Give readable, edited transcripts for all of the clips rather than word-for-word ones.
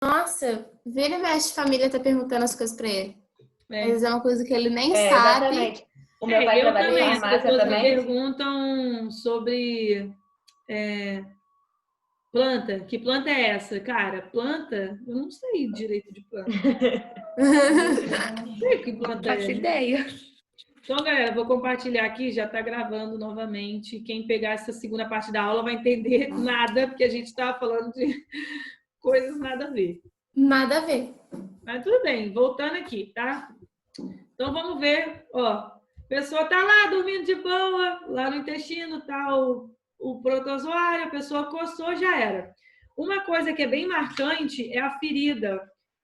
Nossa, vira e mexe, a família tá perguntando as coisas pra ele. É. Às vezes é uma coisa que ele nem sabe. Exatamente. O meu pai Eu trabalha em também, as farmácia pessoas me também. perguntam sobre planta. Que planta é essa? Cara, planta? Eu não sei direito de planta. Não sei que planta Não faço é. ideia. Então, galera, vou compartilhar aqui, já está gravando novamente. Quem pegar essa segunda parte da aula vai entender nada, porque a gente estava falando de coisas nada a ver. Nada a ver. Mas tudo bem, voltando aqui, tá? Então vamos ver, ó. A pessoa tá lá dormindo de boa, lá no intestino tá o protozoário, a pessoa coçou, já era. Uma coisa que é bem marcante é a ferida.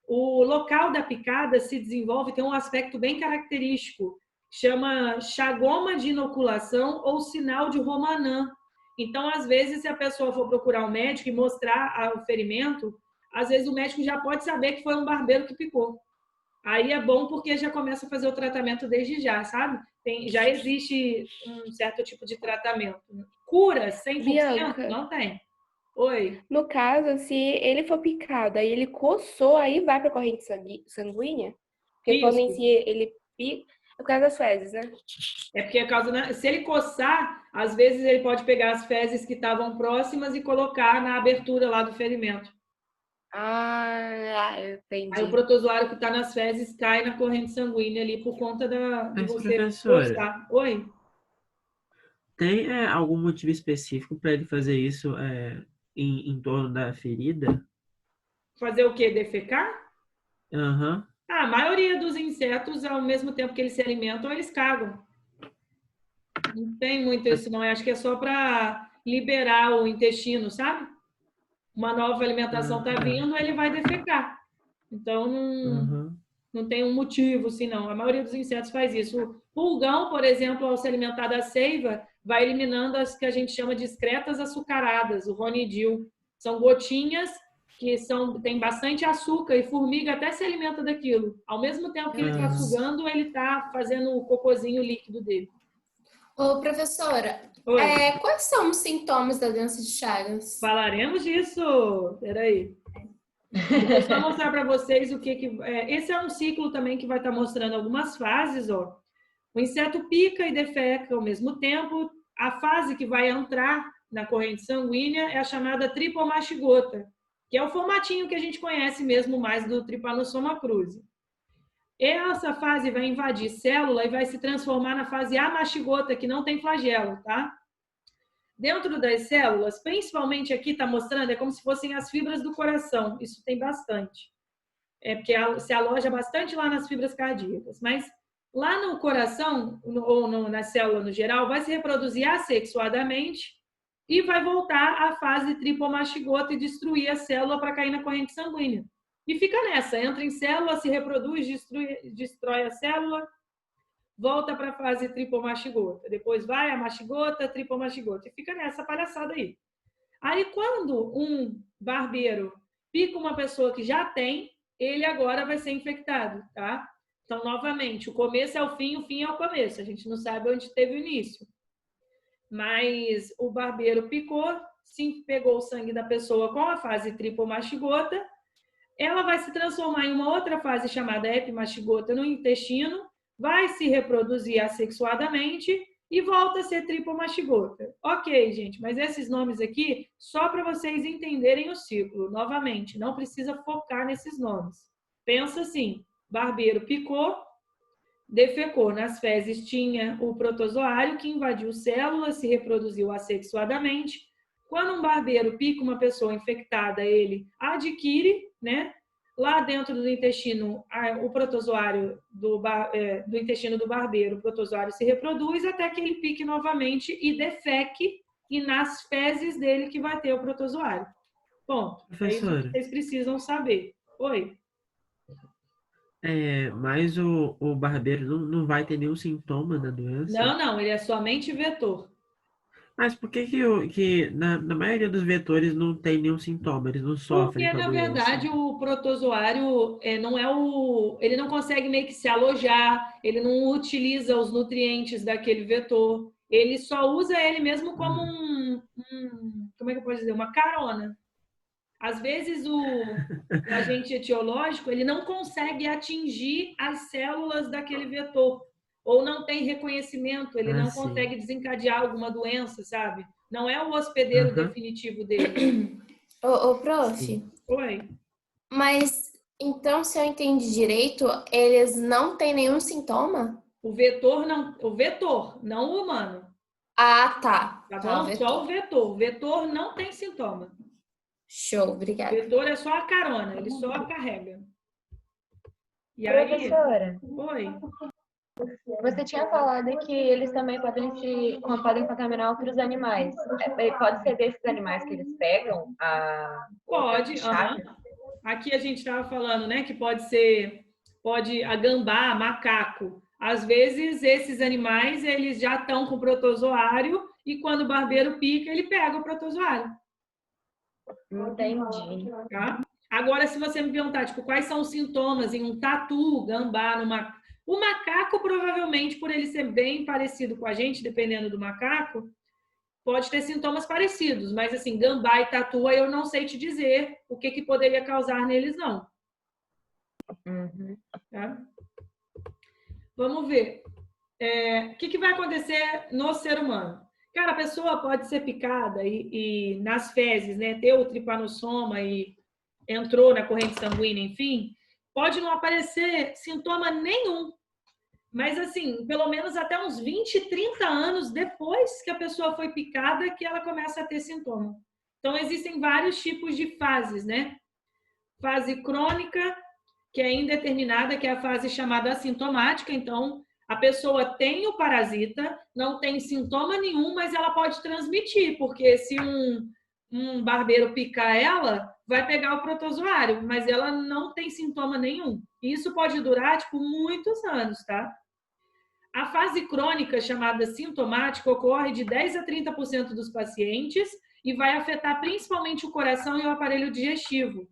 O local da picada se desenvolve, tem um aspecto bem característico, chama chagoma de inoculação ou sinal de Romanin. Então, às vezes, se a pessoa for procurar um médico e mostrar o ferimento, às vezes o médico já pode saber que foi um barbeiro que picou. Aí é bom porque já começa a fazer o tratamento desde já, sabe? Já existe um certo tipo de tratamento. Cura 100%? Bianca. Não tem. Oi. No caso, se ele for picado, aí ele coçou, aí vai pra corrente sanguínea? Porque quando em Isso. si ele pica, é por causa das fezes, né? É porque a causa, se ele coçar, às vezes ele pode pegar as fezes que estavam próximas e colocar na abertura lá do ferimento. Ah, entendi. Aí o protozoário que está nas fezes cai na corrente sanguínea ali por conta de Mas, você professora, coçar. Oi? tem algum motivo específico para ele fazer isso em torno da ferida? Fazer o quê? Defecar? Aham. A maioria dos insetos, ao mesmo tempo que eles se alimentam, eles cagam. Não tem muito isso, não. Eu acho que é só para liberar o intestino, sabe? Uma nova alimentação está vindo, ele vai defecar. Então, não tem um motivo, assim, não. A maioria dos insetos faz isso. O pulgão, por exemplo, ao se alimentar da seiva, vai eliminando as que a gente chama de excretas açucaradas, o ronidil. São gotinhas que tem bastante açúcar e formiga até se alimenta daquilo. Ao mesmo tempo que ele está sugando, ele está fazendo o cocôzinho líquido dele. Ô, professora, quais são os sintomas da doença de Chagas? Falaremos disso. Peraí. Vou só mostrar para vocês o que esse é um ciclo também que vai estar mostrando algumas fases, ó. O inseto pica e defeca ao mesmo tempo. A fase que vai entrar na corrente sanguínea é a chamada tripomastigota, que é o formatinho que a gente conhece mesmo mais do Trypanosoma cruzi. Essa fase vai invadir célula e vai se transformar na fase amastigota, que não tem flagelo, tá? Dentro das células, principalmente aqui está mostrando, é como se fossem as fibras do coração. Isso tem bastante. Porque se aloja bastante lá nas fibras cardíacas. Mas lá no coração, ou na célula no geral, vai se reproduzir assexuadamente e vai voltar à fase tripomastigota e destruir a célula para cair na corrente sanguínea. E fica nessa, entra em célula, se reproduz, destrói a célula, volta para a fase tripomastigota. Depois vai a mastigota, tripomastigota. E fica nessa palhaçada aí. Aí, quando um barbeiro pica uma pessoa que já tem, ele agora vai ser infectado, tá? Então, novamente, o começo é o fim é o começo. A gente não sabe onde teve o início. Mas o barbeiro picou, sim, pegou o sangue da pessoa com a fase tripomastigota, ela vai se transformar em uma outra fase chamada epimastigota no intestino, vai se reproduzir assexuadamente e volta a ser tripomastigota. Ok, gente, mas esses nomes aqui, só para vocês entenderem o ciclo. Novamente, não precisa focar nesses nomes. Pensa assim, barbeiro picou, defecou. Nas fezes tinha o protozoário que invadiu células, se reproduziu assexuadamente. Quando um barbeiro pica uma pessoa infectada, ele adquire, né? Lá dentro do intestino, o protozoário do intestino do barbeiro, o protozoário se reproduz até que ele pique novamente e defeque, e nas fezes dele que vai ter o protozoário. Bom, é isso que vocês precisam saber. Oi? Mas o barbeiro não vai ter nenhum sintoma da doença? Não, ele é somente vetor. Mas por que na maioria dos vetores não tem nenhum sintoma? Eles não sofrem com a doença? Porque, na verdade, o protozoário ele não consegue meio que se alojar, ele não utiliza os nutrientes daquele vetor, ele só usa ele mesmo como como é que eu posso dizer? Uma carona. Às vezes o agente etiológico ele não consegue atingir as células daquele vetor, ou não tem reconhecimento, ele não sim. consegue desencadear alguma doença, sabe? Não é o hospedeiro definitivo dele. Prof, Sim. Oi. mas então, se eu entendi direito, eles não têm nenhum sintoma? O vetor, não o humano. Ah, tá. Tá Tá, bom? Só o vetor. O vetor não tem sintoma. Show, O obrigada. vetor é só a carona, ele só carrega. E aí... Professora, Oi. você tinha falado que eles também podem contaminar outros animais. Pode ser desses animais que eles pegam Pode, Chagas? Aqui a gente estava falando, né, que pode a gambá, macaco. Às vezes esses animais eles já estão com protozoário e quando o barbeiro pica, ele pega o protozoário. Entendi. Tá? Agora, se você me perguntar, tipo, quais são os sintomas em um tatu, gambá, o macaco, provavelmente, por ele ser bem parecido com a gente, dependendo do macaco, pode ter sintomas parecidos, mas assim, gambá e tatu, eu não sei te dizer o que poderia causar neles, não. Uhum. Tá? Vamos ver. O que vai acontecer no ser humano? Cara, a pessoa pode ser picada e nas fezes, né, ter o tripanossoma e entrou na corrente sanguínea, enfim, pode não aparecer sintoma nenhum. Mas, assim, pelo menos até uns 20, 30 anos depois que a pessoa foi picada, que ela começa a ter sintoma. Então, existem vários tipos de fases, né? Fase crônica, que é indeterminada, que é a fase chamada assintomática. Então, a pessoa tem o parasita, não tem sintoma nenhum, mas ela pode transmitir, porque se um barbeiro picar ela, vai pegar o protozoário, mas ela não tem sintoma nenhum. E isso pode durar, tipo, muitos anos, tá? A fase crônica, chamada sintomática, ocorre de 10 a 30% dos pacientes e vai afetar principalmente o coração e o aparelho digestivo.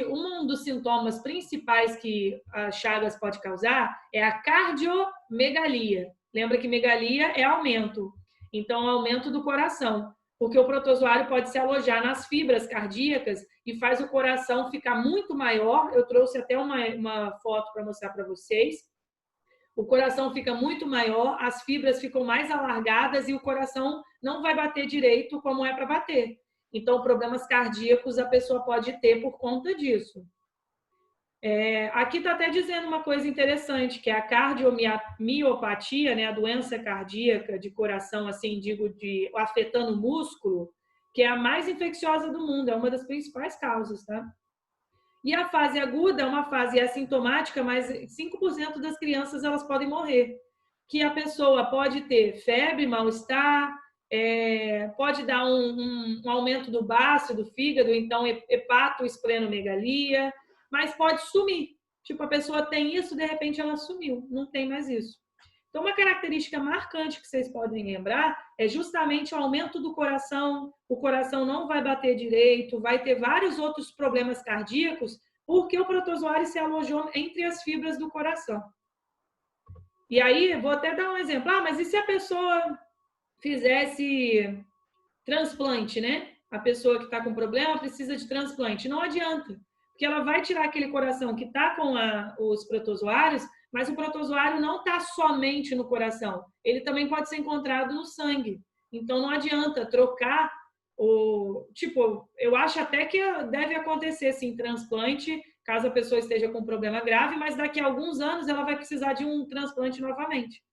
Um dos sintomas principais que a Chagas pode causar é a cardiomegalia. Lembra que megalia é aumento. Então, aumento do coração. Porque o protozoário pode se alojar nas fibras cardíacas e faz o coração ficar muito maior. Eu trouxe até uma foto para mostrar para vocês. O coração fica muito maior, as fibras ficam mais alargadas e o coração não vai bater direito como é para bater. Então, problemas cardíacos a pessoa pode ter por conta disso. Aqui está até dizendo uma coisa interessante, que é a cardiomiopatia, né, a doença cardíaca de coração, assim, afetando o músculo, que é a mais infecciosa do mundo, é uma das principais causas, tá? E a fase aguda é uma fase assintomática, mas 5% das crianças elas podem morrer. Que a pessoa pode ter febre, mal-estar, pode dar um aumento do baço, do fígado, então hepatoesplenomegalia, mas pode sumir. Tipo, a pessoa tem isso, de repente ela sumiu, não tem mais isso. Então, uma característica marcante que vocês podem lembrar é justamente o aumento do coração, o coração não vai bater direito, vai ter vários outros problemas cardíacos, porque o protozoário se alojou entre as fibras do coração. E aí, vou até dar um exemplo. Mas e se a pessoa fizesse transplante, né? A pessoa que está com problema precisa de transplante. Não adianta, porque ela vai tirar aquele coração que está com os protozoários, mas o protozoário não está somente no coração. Ele também pode ser encontrado no sangue. Então, não adianta trocar eu acho até que deve acontecer, sim, transplante, caso a pessoa esteja com um problema grave, mas daqui a alguns anos ela vai precisar de um transplante novamente,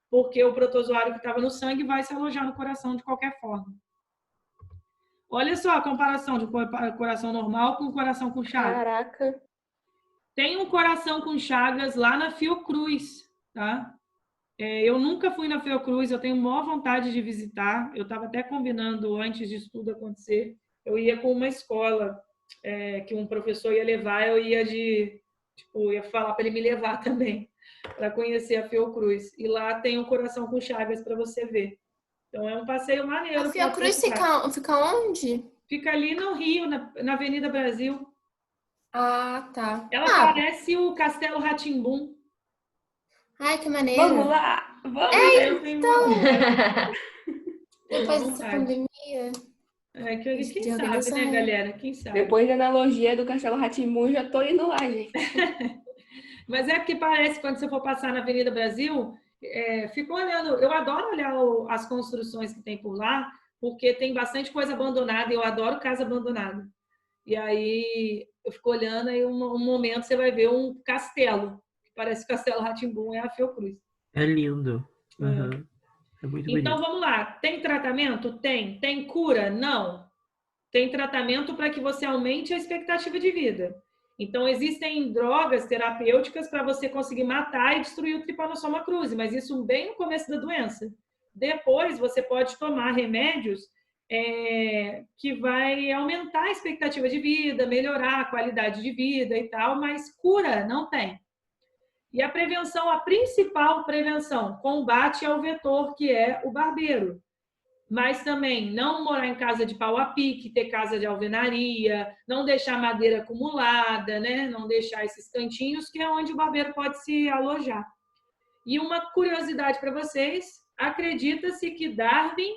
porque o protozoário que estava no sangue vai se alojar no coração de qualquer forma. Olha só a comparação de coração normal com coração com chagas. Caraca. Tem um coração com chagas lá na Fiocruz, tá? Eu nunca fui na Fiocruz, eu tenho maior vontade de visitar. Eu estava até combinando antes disso tudo acontecer. Eu ia com uma escola que um professor ia levar, eu ia falar para ele me levar também, para conhecer a Fiocruz. E lá tem um coração com chagas para você ver. Então é um passeio maneiro. A Fiocruz fica onde? Fica ali no Rio, na Avenida Brasil. Ah, tá. Ela parece o Castelo Rá-Tim-Bum. Ai, que maneiro. Vamos lá. Vamos. Então, depois dessa pandemia. Quem sabe, né, galera? Quem sabe? Depois da analogia do Castelo Rá-Tim-Bum, já tô indo lá, gente. Mas é porque parece, quando você for passar na Avenida Brasil, fica olhando. Eu adoro olhar as construções que tem por lá, porque tem bastante coisa abandonada, e eu adoro casa abandonada. E aí eu fico olhando, e um momento você vai ver um castelo, que parece o Castelo Rá-Tim-Bum, é a Fiocruz. É lindo. Uhum. É muito Então, bonito. vamos lá. Tem tratamento? Tem. Tem cura? Não. Tem tratamento para que você aumente a expectativa de vida. Então, existem drogas terapêuticas para você conseguir matar e destruir o Trypanosoma cruzi, mas isso bem no começo da doença. Depois, você pode tomar remédios que vai aumentar a expectativa de vida, melhorar a qualidade de vida e tal, mas cura não tem. E a prevenção, a principal prevenção, combate ao vetor, que é o barbeiro. Mas também não morar em casa de pau a pique, ter casa de alvenaria, não deixar madeira acumulada, né? Não deixar esses cantinhos, que é onde o barbeiro pode se alojar. E uma curiosidade para vocês, acredita-se que Darwin,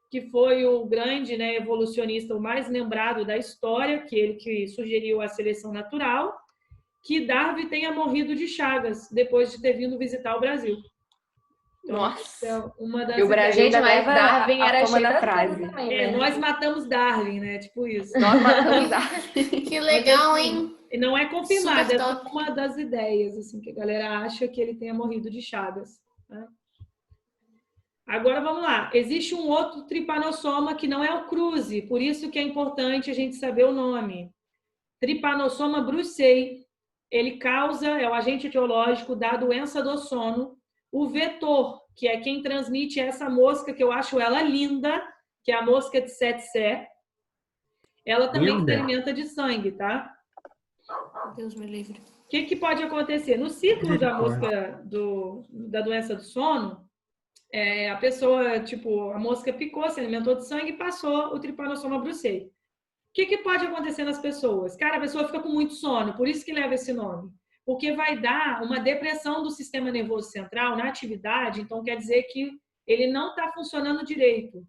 que foi o grande, né, evolucionista, o mais lembrado da história, que ele que sugeriu a seleção natural, que Darwin tenha morrido de chagas depois de ter vindo visitar o Brasil. Então, Nossa! uma das E o Brasil Gente, ainda mas leva Darwin a era fama cheio da das frase. coisas também, né? nós matamos Darwin, né? Tipo isso. Nós matamos Darwin. Que legal, hein? Não é confirmado, Super é só top. uma das ideias, assim, que a galera acha que ele tenha morrido de chagas. Né? Agora, vamos lá. Existe um outro tripanossoma que não é o cruzi, por isso que é importante a gente saber o nome. Trypanosoma brucei. Ele causa, é o agente etiológico da doença do sono. O vetor, que é quem transmite essa mosca, que eu acho ela linda, que é a mosca de Tsetse. Ela também se alimenta de sangue, tá? Deus me livre. O que pode acontecer? No ciclo da mosca da doença do sono, a pessoa, tipo, a mosca picou, se alimentou de sangue e passou o Trypanosoma brucei. O que pode acontecer nas pessoas? Cara, a pessoa fica com muito sono, por isso que leva esse nome. Porque vai dar uma depressão do sistema nervoso central na atividade, então quer dizer que ele não está funcionando direito.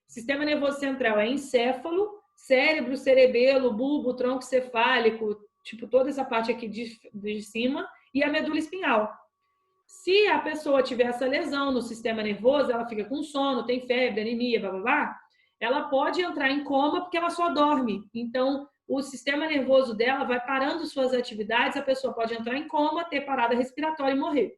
Sistema nervoso central é encéfalo, cérebro, cerebelo, bulbo, tronco cefálico, tipo toda essa parte aqui de cima, e a medula espinhal. Se a pessoa tiver essa lesão no sistema nervoso, ela fica com sono, tem febre, anemia, blá, blá, blá, ela pode entrar em coma porque ela só dorme. Então, o sistema nervoso dela vai parando suas atividades, a pessoa pode entrar em coma, ter parada respiratória e morrer.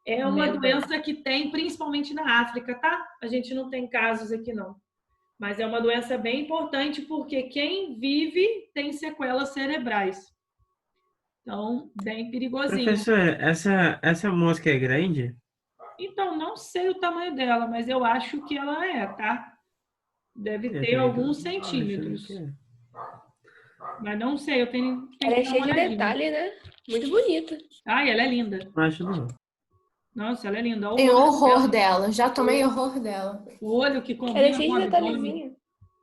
É uma doença que tem principalmente na África, tá? A gente não tem casos aqui, não. Mas é uma doença bem importante porque quem vive tem sequelas cerebrais. Então, bem perigosinho. Professora, essa mosca é grande? Então, não sei o tamanho dela, mas eu acho que ela tá? Deve ter alguns centímetros. Mas não sei, eu tenho Ela que é dar cheia uma de olhadinha. detalhe, né? Muito bonita. Ai, ela é linda. Não acho não. Nossa, ela é linda. Tem horror dela. Já tomei horror dela. O olho que Ela é combina cheia com o de abdômen. detalhezinho.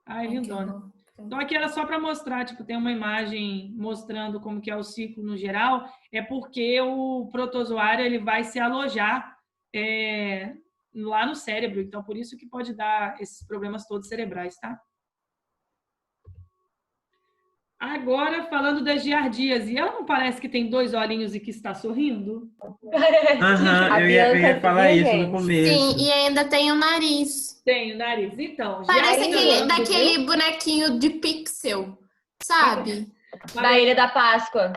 Ai, lindona. Então, aqui era só para mostrar, tipo, tem uma imagem mostrando como que é o ciclo no geral, é porque o protozoário ele vai se alojar lá no cérebro, então por isso que pode dar esses problemas todos cerebrais, tá? Agora, falando das giardias, e ela não parece que tem 2 olhinhos e que está sorrindo? Aham, eu ia falar isso no começo. Sim, e ainda tem o nariz. Tem o nariz. Então, Parece giardia, daquele bonequinho de pixel, sabe? Da Ilha da Páscoa.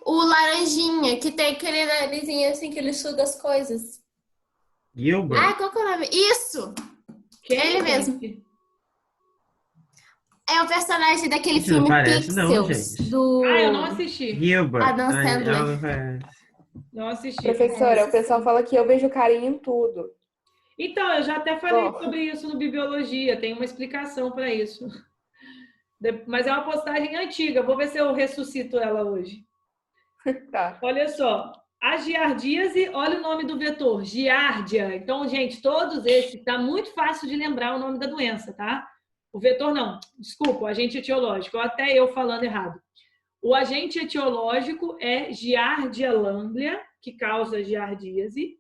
O laranjinha, que tem aquele narizinho assim que ele suga as coisas. Gilbert? Ah, qual que é o nome? Isso! Ele mesmo. É o personagem daquele Isso não filme parece, Pixels. não, gente. Do... eu não assisti. Gilbert. Adam Ai, Sandler. ela não parece. Não assisti. Professora, o pessoal fala que eu vejo carinho em tudo. Então, eu já até falei sobre isso no Bibiologia, tem uma explicação para isso. Mas é uma postagem antiga, vou ver se eu ressuscito ela hoje. Tá. Olha só, a giardíase, olha o nome do vetor, giardia. Então, gente, todos esses, tá muito fácil de lembrar o nome da doença, tá? O vetor não, desculpa, o agente etiológico, até eu falando errado. O agente etiológico é Giardia lamblia, que causa giardíase.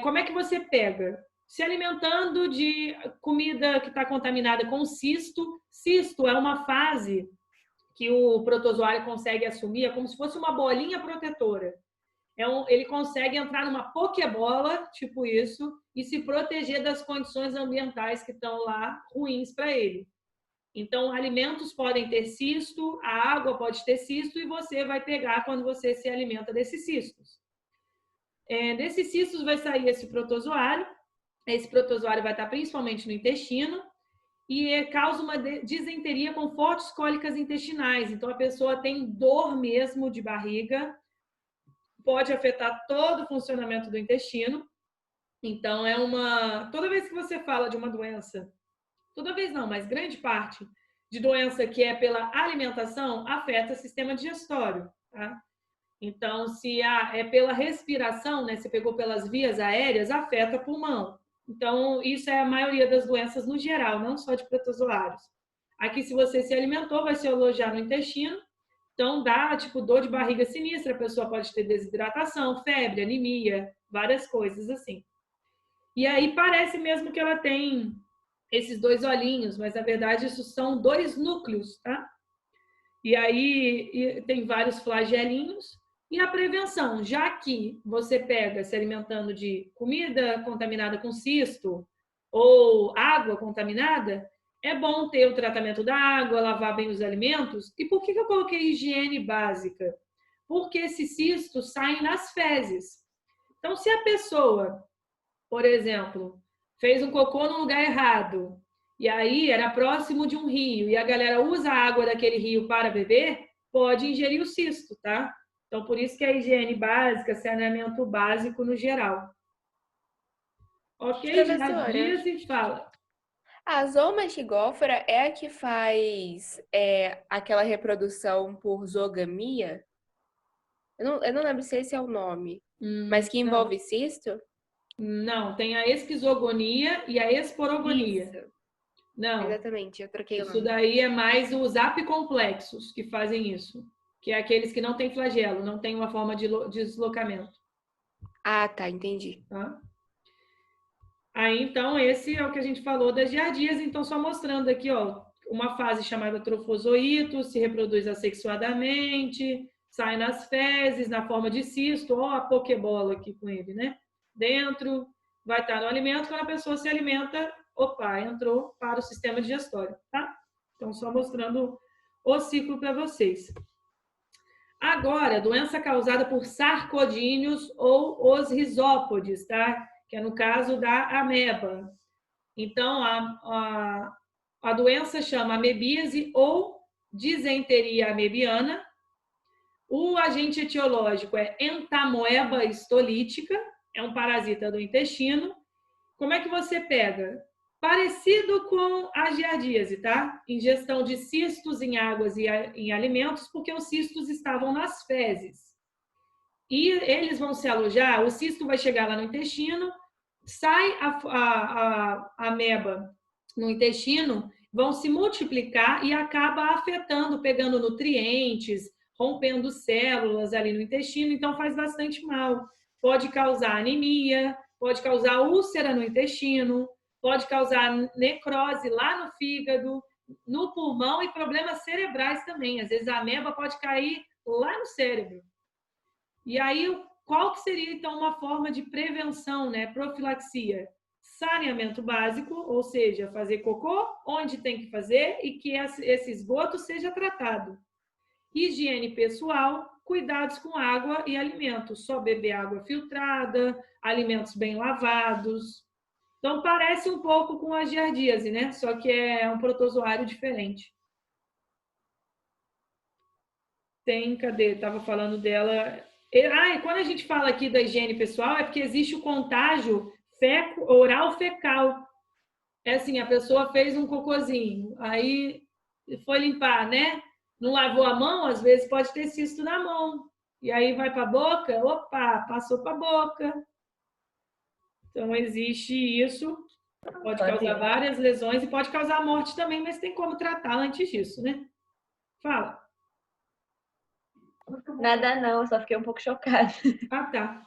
Como é que você pega? se alimentando de comida que está contaminada com cisto. Cisto é uma fase que o protozoário consegue assumir, é como se fosse uma bolinha protetora. Ele consegue entrar numa pokebola, tipo isso, e se proteger das condições ambientais que estão lá ruins para ele. Então, alimentos podem ter cisto, a água pode ter cisto, e você vai pegar quando você se alimenta desses cistos. Desses cistos vai sair esse protozoário vai estar principalmente no intestino, e causa uma disenteria com fortes cólicas intestinais. Então, a pessoa tem dor mesmo de barriga, pode afetar todo o funcionamento do intestino. Então, toda vez que você fala de uma doença, toda vez não, mas grande parte de doença que é pela alimentação, afeta o sistema digestório, tá? Então, se é pela respiração, né, você pegou pelas vias aéreas, afeta o pulmão. Então, isso é a maioria das doenças no geral, não só de protozoários. Aqui, se você se alimentou, vai se alojar no intestino. Então, dá, tipo, dor de barriga sinistra. A pessoa pode ter desidratação, febre, anemia, várias coisas assim. E aí, parece mesmo que ela tem esses 2 olhinhos, mas, na verdade, isso são 2 núcleos, tá? E aí, tem vários flagelinhos. E a prevenção, já que você pega se alimentando de comida contaminada com cisto ou água contaminada, é bom ter o tratamento da água, lavar bem os alimentos. E por que eu coloquei higiene básica? Porque esses cistos saem nas fezes. Então, se a pessoa, por exemplo, fez um cocô no lugar errado, e aí era próximo de um rio, e a galera usa a água daquele rio para beber, pode ingerir o cisto, tá? Então, por isso que a higiene básica, saneamento básico no geral. Ok, Professora, e fala. a zoomastigófora é a que faz aquela reprodução por zoogamia? Eu não lembro se esse é o nome, mas que envolve cisto? Não, tem a esquizogonia e a esporogonia. Isso. Não. Exatamente, eu troquei o nome. Isso daí é mais os apicomplexos que fazem isso, que é aqueles que não têm flagelo, não têm uma forma de deslocamento. Ah, tá, entendi. Tá? Aí, então, esse é o que a gente falou das giardias. Então, só mostrando aqui, ó, uma fase chamada trofozoito, se reproduz assexuadamente, sai nas fezes, na forma de cisto, ó, a pokebola aqui com ele, né? Dentro, vai estar no alimento. Quando a pessoa se alimenta, opa, entrou para o sistema digestório, tá? Então, só mostrando o ciclo para vocês. Agora, doença causada por sarcodíneos ou os risópodes, tá? Que é no caso da ameba. Então, a doença chama amebíase ou disenteria amebiana. O agente etiológico é entamoeba histolítica, é um parasita do intestino. Como é que você pega? Parecido com a giardíase, tá? Ingestão de cistos em águas e em alimentos, porque os cistos estavam nas fezes. E eles vão se alojar, o cisto vai chegar lá no intestino, sai a ameba no intestino, vão se multiplicar e acaba afetando, pegando nutrientes, rompendo células ali no intestino, então faz bastante mal. Pode causar anemia, pode causar úlcera no intestino, pode causar necrose lá no fígado, no pulmão e problemas cerebrais também. Às vezes a ameba pode cair lá no cérebro. E aí, qual que seria, então, uma forma de prevenção, né? Profilaxia. Saneamento básico, ou seja, fazer cocô onde tem que fazer e que esse esgoto seja tratado. Higiene pessoal, cuidados com água e alimentos. Só beber água filtrada, alimentos bem lavados. Então, parece um pouco com a giardíase, né? Só que é um protozoário diferente. Cadê? Estava falando dela. E quando a gente fala aqui da higiene pessoal, é porque existe o contágio oral-fecal. É assim, a pessoa fez um cocôzinho, aí foi limpar, né? Não lavou a mão, às vezes pode ter cisto na mão. E aí vai para a boca, opa, passou para a boca. Então, existe isso. Pode causar várias lesões e pode causar morte também, mas tem como tratar antes disso, né? Fala. Nada não, eu só fiquei um pouco chocada. Ah, tá.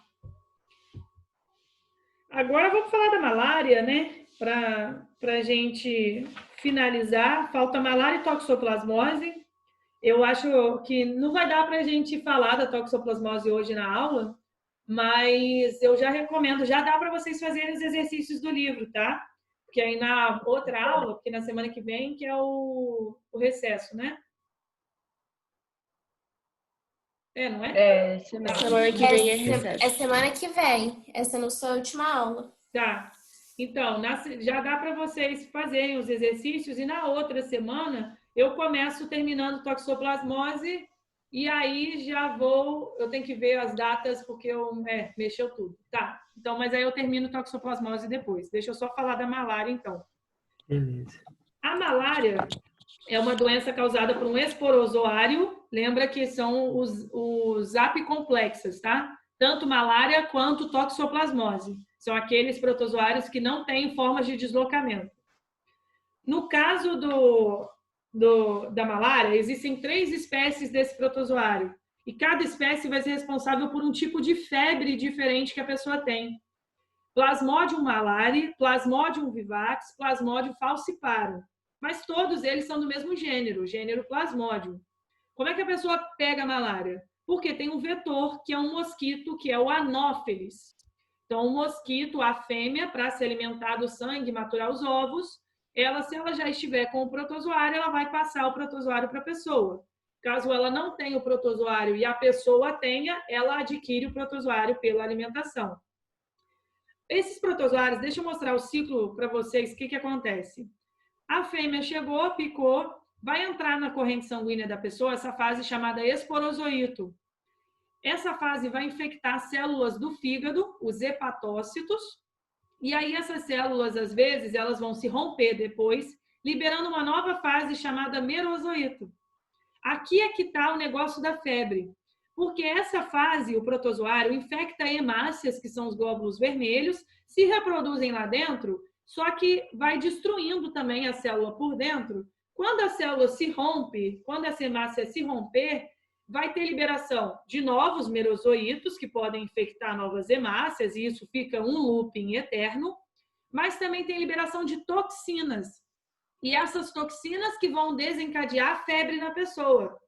Agora vamos falar da malária, né? Para a gente finalizar, falta malária e toxoplasmose. Eu acho que não vai dar para a gente falar da toxoplasmose hoje na aula, mas eu já recomendo, já dá para vocês fazerem os exercícios do livro, tá? Porque aí na outra aula, porque na semana que vem, que é o recesso, né? Não é? Semana que vem é recesso. É semana que vem. Essa não é a última aula. Tá. Então, já dá para vocês fazerem os exercícios e na outra semana eu começo terminando toxoplasmose e aí eu tenho que ver as datas porque mexeu tudo. Tá. Então, mas aí eu termino toxoplasmose depois. Deixa eu só falar da malária então. Beleza. A malária é uma doença causada por um esporozoário. Lembra que são os apicomplexos, tá? Tanto malária quanto toxoplasmose. São aqueles protozoários que não têm formas de deslocamento. No caso da malária, existem 3 espécies desse protozoário. E cada espécie vai ser responsável por um tipo de febre diferente que a pessoa tem. Plasmodium malariae, Plasmodium vivax, Plasmodium falciparum. Mas todos eles são do mesmo gênero, o gênero Plasmodium. Como é que a pessoa pega a malária? Porque tem um vetor, que é um mosquito, que é o Anopheles. Então, o mosquito, a fêmea, para se alimentar do sangue, maturar os ovos, se ela já estiver com o protozoário, ela vai passar o protozoário para a pessoa. Caso ela não tenha o protozoário e a pessoa tenha, ela adquire o protozoário pela alimentação. Esses protozoários, deixa eu mostrar o ciclo para vocês, o que acontece. A fêmea chegou, picou, vai entrar na corrente sanguínea da pessoa, essa fase chamada esporozoito. Essa fase vai infectar células do fígado, os hepatócitos, e aí essas células, às vezes, elas vão se romper depois, liberando uma nova fase chamada merozoito. Aqui é que está o negócio da febre, porque essa fase, o protozoário, infecta hemácias, que são os glóbulos vermelhos, se reproduzem lá dentro, só que vai destruindo também a célula por dentro. Quando a célula se rompe, quando essa hemácia se romper, vai ter liberação de novos merozoítos, que podem infectar novas hemácias, e isso fica um looping eterno, mas também tem liberação de toxinas. E essas toxinas que vão desencadear a febre na pessoa.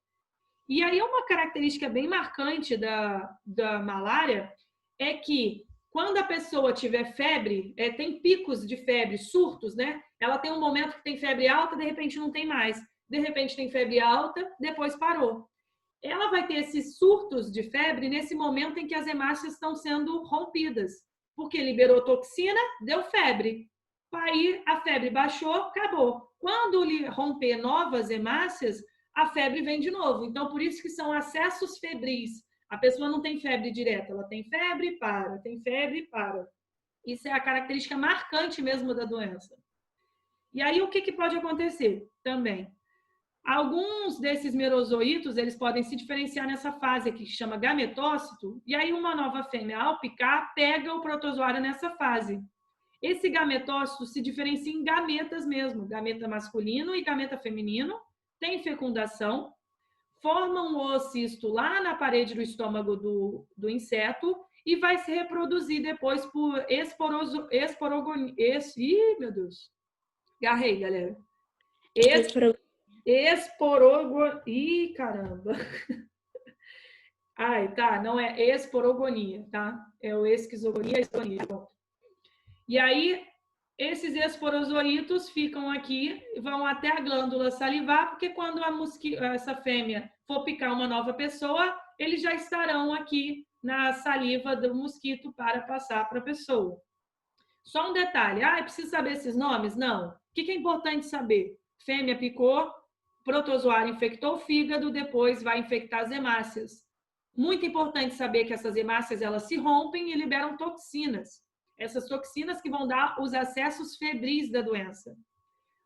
E aí uma característica bem marcante da malária é que quando a pessoa tiver febre, tem picos de febre, surtos, né? Ela tem um momento que tem febre alta, de repente não tem mais. De repente tem febre alta, depois parou. Ela vai ter esses surtos de febre nesse momento em que as hemácias estão sendo rompidas. Porque liberou toxina, deu febre. Aí a febre baixou, acabou. Quando romper novas hemácias, a febre vem de novo. Então, por isso que são acessos febris. A pessoa não tem febre direta, ela tem febre e para, tem febre e para. Isso é a característica marcante mesmo da doença. E aí, o que pode acontecer também? Alguns desses merozoítos, eles podem se diferenciar nessa fase aqui, que chama gametócito, e aí uma nova fêmea, ao picar, pega o protozoário nessa fase. Esse gametócito se diferencia em gametas mesmo, gameta masculino e gameta feminino, tem fecundação, forma um oocisto lá na parede do estômago do inseto e vai se reproduzir depois por Ih, meu Deus. Garrei, galera. Ih, caramba. Ai, tá, não é esporogonia, tá? É o esquizogonia, esquizogonia. E aí, esses esporozoítos ficam aqui, vão até a glândula salivar, porque quando essa fêmea for picar uma nova pessoa, eles já estarão aqui na saliva do mosquito para passar para a pessoa. Só um detalhe, é preciso saber esses nomes? Não. O que é importante saber? Fêmea picou, protozoário infectou o fígado, depois vai infectar as hemácias. Muito importante saber que essas hemácias elas se rompem e liberam toxinas. Essas toxinas que vão dar os acessos febris da doença.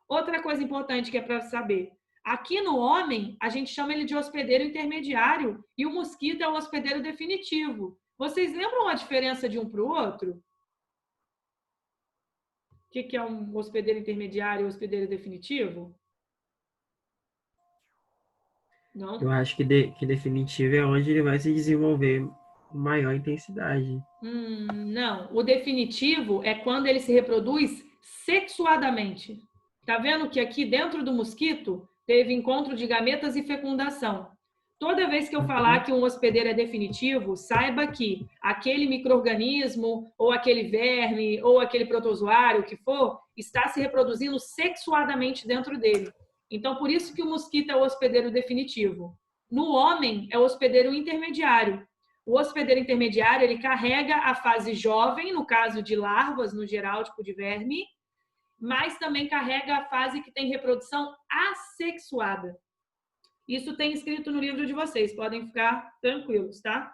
Outra coisa importante que é para saber, aqui no homem, a gente chama ele de hospedeiro intermediário e o mosquito é o hospedeiro definitivo. Vocês lembram a diferença de um para o outro? O que é um hospedeiro intermediário e um hospedeiro definitivo? Não? Eu acho que definitivo é onde ele vai se desenvolver maior intensidade. Não, o definitivo é quando ele se reproduz sexuadamente. Tá vendo que aqui dentro do mosquito teve encontro de gametas e fecundação. Toda vez que eu falar que um hospedeiro é definitivo, saiba que aquele micro-organismo, ou aquele verme, ou aquele protozoário, o que for, está se reproduzindo sexuadamente dentro dele. Então, por isso que o mosquito é o hospedeiro definitivo. No homem, é o hospedeiro intermediário. O hospedeiro intermediário, ele carrega a fase jovem, no caso de larvas, no geral, tipo de verme, mas também carrega a fase que tem reprodução assexuada. Isso tem escrito no livro de vocês, podem ficar tranquilos, tá?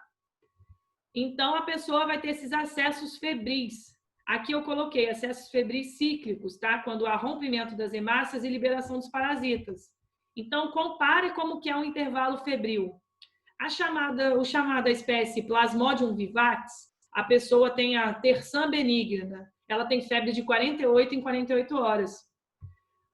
Então, a pessoa vai ter esses acessos febris. Aqui eu coloquei acessos febris cíclicos, tá? Quando há rompimento das hemácias e liberação dos parasitas. Então, compare como que é um intervalo febril. O chamada espécie Plasmodium vivax, a pessoa tem a terçã benigna, ela tem febre de 48 em 48 horas.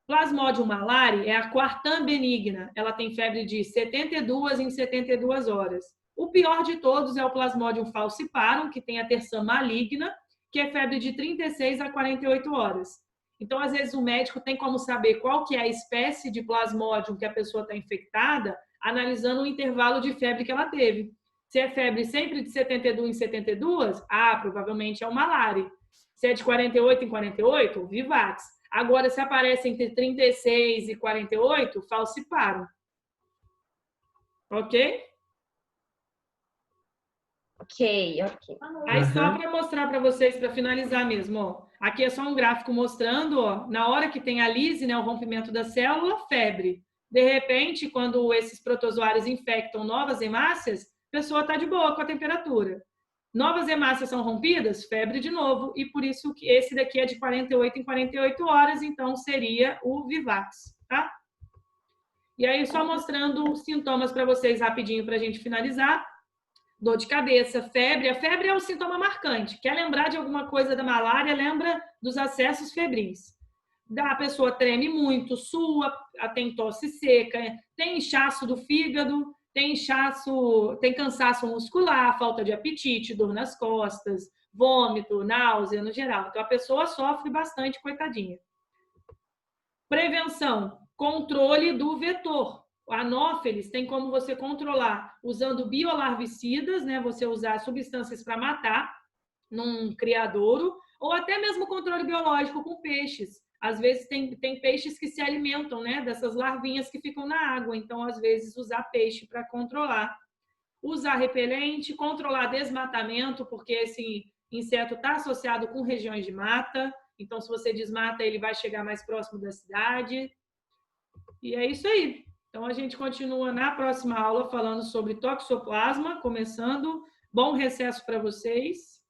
Plasmodium malari é a quartã benigna, ela tem febre de 72 em 72 horas. O pior de todos é o Plasmodium falciparum, que tem a terçã maligna, que é febre de 36 a 48 horas. Então, às vezes, o médico tem como saber qual que é a espécie de Plasmodium que a pessoa está infectada, analisando o intervalo de febre que ela teve. Se é febre sempre de 72 em 72, provavelmente é o malari. Se é de 48 em 48, o vivax. Agora, se aparece entre 36 e 48, falciparum. Ok? Ok. Aí, só para mostrar para vocês, para finalizar mesmo, ó. Aqui é só um gráfico mostrando, ó, na hora que tem a lise, né, o rompimento da célula, febre. De repente, quando esses protozoários infectam novas hemácias, a pessoa está de boa com a temperatura. Novas hemácias são rompidas, febre de novo, e por isso que esse daqui é de 48 em 48 horas, então seria o vivax, tá? E aí, só mostrando os sintomas para vocês rapidinho para a gente finalizar. Dor de cabeça, febre. A febre é um sintoma marcante. Quer lembrar de alguma coisa da malária, lembra dos acessos febris. A pessoa treme muito, sua, tem tosse seca, tem inchaço do fígado, tem cansaço muscular, falta de apetite, dor nas costas, vômito, náusea no geral. Então, a pessoa sofre bastante, coitadinha. Prevenção, controle do vetor. Anófeles tem como você controlar usando biolarvicidas, né? Você usar substâncias para matar num criadouro, ou até mesmo controle biológico com peixes. Às vezes tem peixes que se alimentam, né, dessas larvinhas que ficam na água, então às vezes usar peixe para controlar. Usar repelente, controlar desmatamento, porque esse inseto está associado com regiões de mata, então se você desmata ele vai chegar mais próximo da cidade. E é isso aí. Então a gente continua na próxima aula falando sobre toxoplasma, começando. Bom recesso para vocês.